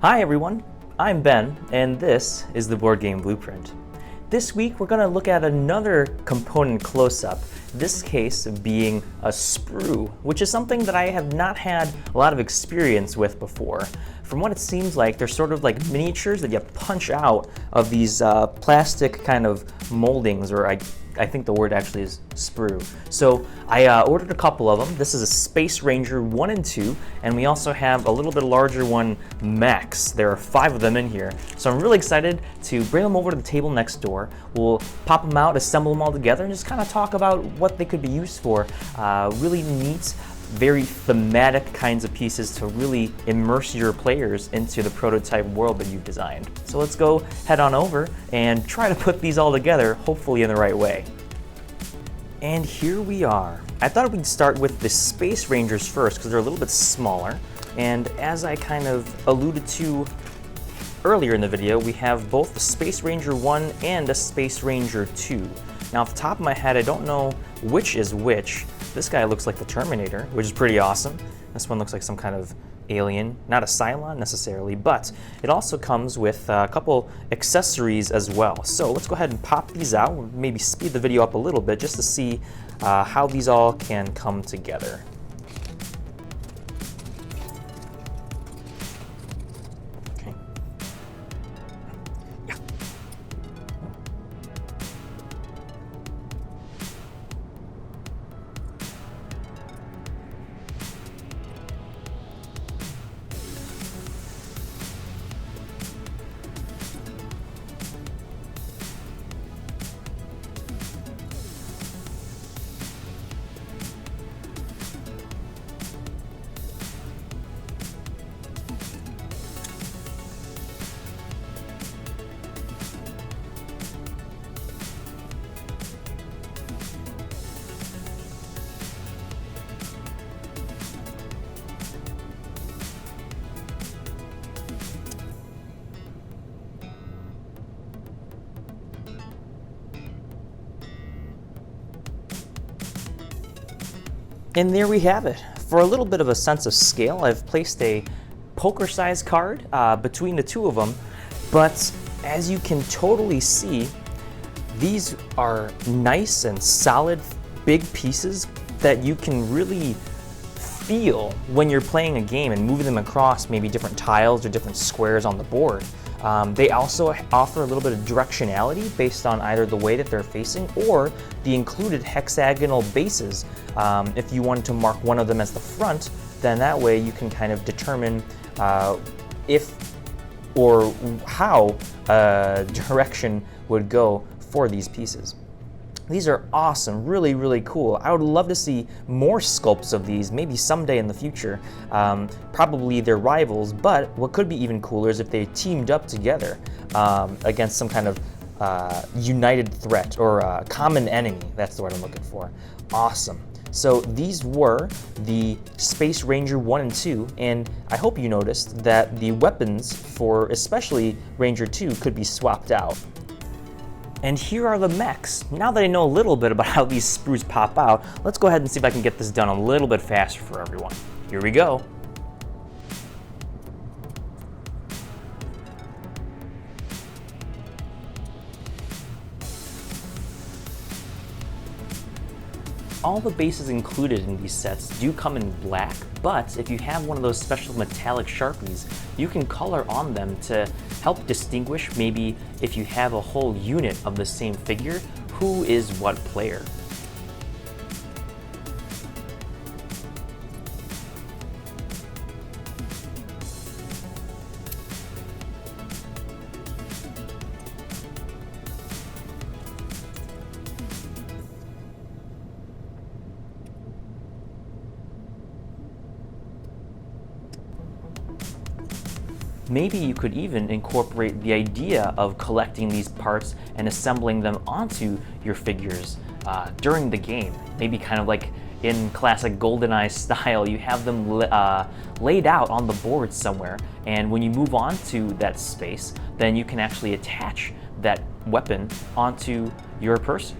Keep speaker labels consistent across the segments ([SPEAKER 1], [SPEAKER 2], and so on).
[SPEAKER 1] Hi everyone, I'm Ben, and this is the Board Game Blueprint. This week we're going to look at another component close-up, this case being a sprue, which is something that I have not had a lot of experience with before. From what it seems like, they're sort of like miniatures that you punch out of these plastic kind of moldings, or I think the word actually is sprue. So I ordered a couple of them. This is a Space Ranger 1 and 2, and we also have a little bit larger one, Mechs. There are 5 of them in here. So I'm really excited to bring them over to the table next door. We'll pop them out, assemble them all together, and just kind of talk about what they could be used for. Really neat, very thematic kinds of pieces to really immerse your players into the prototype world that you've designed. So let's go head on over and try to put these all together, hopefully in the right way. And here we are. I thought we'd start with the Space Rangers first because they're a little bit smaller. And as I kind of alluded to earlier in the video, we have both the Space Ranger 1 and a Space Ranger 2. Now off the top of my head, I don't know which is which. This guy looks like the Terminator, which is pretty awesome. This one looks like some kind of alien, not a Cylon necessarily, but it also comes with a couple accessories as well. So let's go ahead and pop these out, maybe speed the video up a little bit just to see how these all can come together. Okay. Yeah. And there we have it. For a little bit of a sense of scale, I've placed a poker-sized card between the two of them, but as you can totally see, these are nice and solid, big pieces that you can really feel when you're playing a game and moving them across maybe different tiles or different squares on the board. They also offer a little bit of directionality based on either the way that they're facing or the included hexagonal bases. If you wanted to mark one of them as the front, then that way you can kind of determine if or how direction would go for these pieces. These are awesome, really, really cool. I would love to see more sculpts of these, maybe someday in the future. Probably their rivals, but what could be even cooler is if they teamed up together against some kind of united threat or common enemy. That's the word I'm looking for. Awesome. So these were the Space Ranger 1 and 2, and I hope you noticed that the weapons for especially Ranger 2 could be swapped out. And here are the mechs. Now that I know a little bit about how these sprues pop out, let's go ahead and see if I can get this done a little bit faster for everyone. Here we go. All the bases included in these sets do come in black, but if you have one of those special metallic Sharpies, you can color on them to help distinguish, maybe if you have a whole unit of the same figure, who is what player. Maybe you could even incorporate the idea of collecting these parts and assembling them onto your figures during the game. Maybe kind of like in classic GoldenEye style, you have them laid out on the board somewhere, and when you move on to that space, then you can actually attach that weapon onto your person.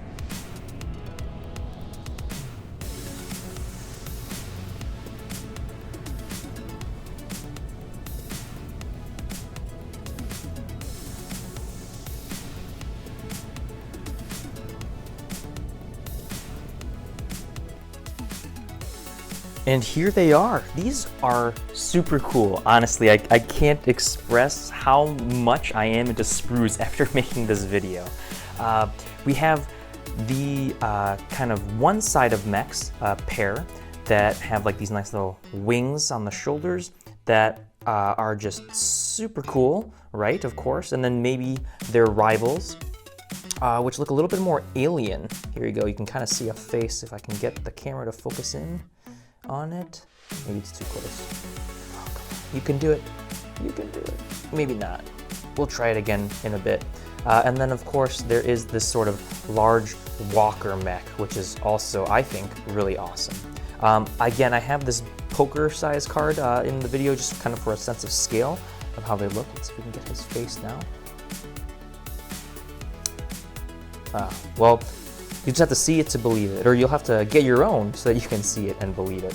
[SPEAKER 1] And here they are. These are super cool. Honestly, I can't express how much I am into Sprues after making this video. We have the kind of one side of Mechs pair that have like these nice little wings on the shoulders that are just super cool, right? Of course. And then maybe their rivals, which look a little bit more alien. Here you go. You can kind of see a face if I can get the camera to focus in on it. Maybe it's too close. Oh, come on. You can do it. You can do it. Maybe not. We'll try it again in a bit. And then of course there is this sort of large walker mech, which is also, I think, really awesome. Again, I have this poker size card in the video just kind of for a sense of scale of how they look. Let's see if we can get his face now. Well, you just have to see it to believe it, or you'll have to get your own so that you can see it and believe it.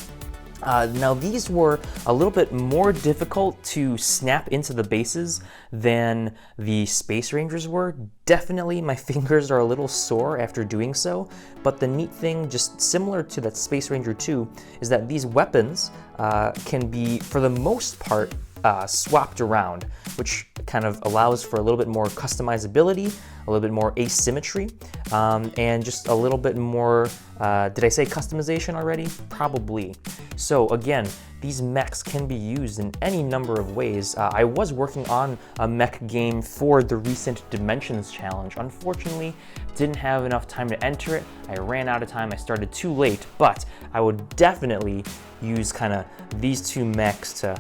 [SPEAKER 1] Now these were a little bit more difficult to snap into the bases than the Space Rangers were. Definitely my fingers are a little sore after doing so, but the neat thing, just similar to that Space Ranger 2, is that these weapons can be, for the most part, swapped around, which kind of allows for a little bit more customizability, a little bit more asymmetry, and just a little bit more, did I say customization already? Probably. So again, these mechs can be used in any number of ways. I was working on a mech game for the recent Dimensions Challenge. Unfortunately, didn't have enough time to enter it. I ran out of time, I started too late, but I would definitely use kind of these two mechs to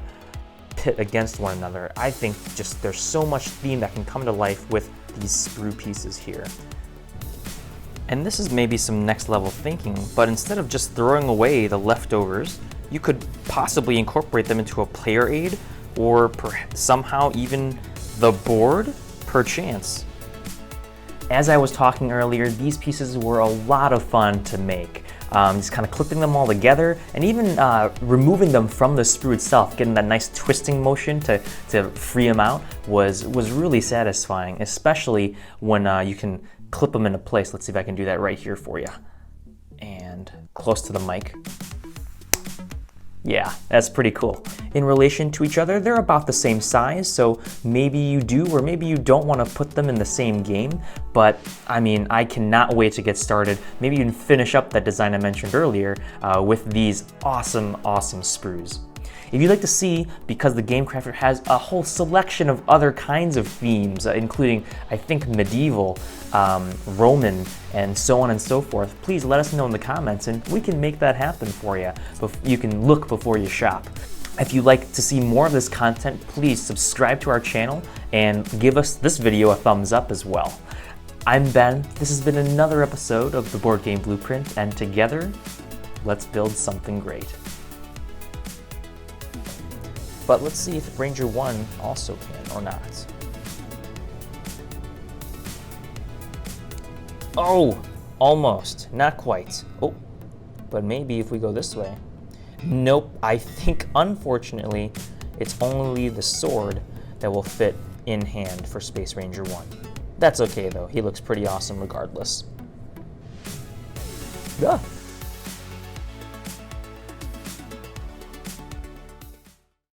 [SPEAKER 1] pit against one another. I think just there's so much theme that can come to life with these sprue pieces here. And this is maybe some next level thinking, but instead of just throwing away the leftovers, you could possibly incorporate them into a player aid, or somehow even the board, perchance. As I was talking earlier, these pieces were a lot of fun to make. Just kind of clipping them all together and even removing them from the sprue itself, getting that nice twisting motion to free them out was really satisfying, especially when you can clip them into place. Let's see if I can do that right here for you. And close to the mic. Yeah, that's pretty cool. In relation to each other, they're about the same size, so maybe you do or maybe you don't want to put them in the same game, but I mean, I cannot wait to get started. Maybe you can finish up that design I mentioned earlier with these awesome, awesome sprues. If you'd like to see, because the Game Crafter has a whole selection of other kinds of themes, including, I think, medieval, Roman, and so on and so forth, please let us know in the comments and we can make that happen for you. You can look before you shop. If you'd like to see more of this content, please subscribe to our channel and give us this video a thumbs up as well. I'm Ben. This has been another episode of the Board Game Blueprint, and together, let's build something great. But let's see if Ranger 1 also can or not. Oh, almost, not quite. Oh, but maybe if we go this way. Nope, I think unfortunately it's only the sword that will fit in hand for Space Ranger 1. That's okay though, he looks pretty awesome regardless. Ah.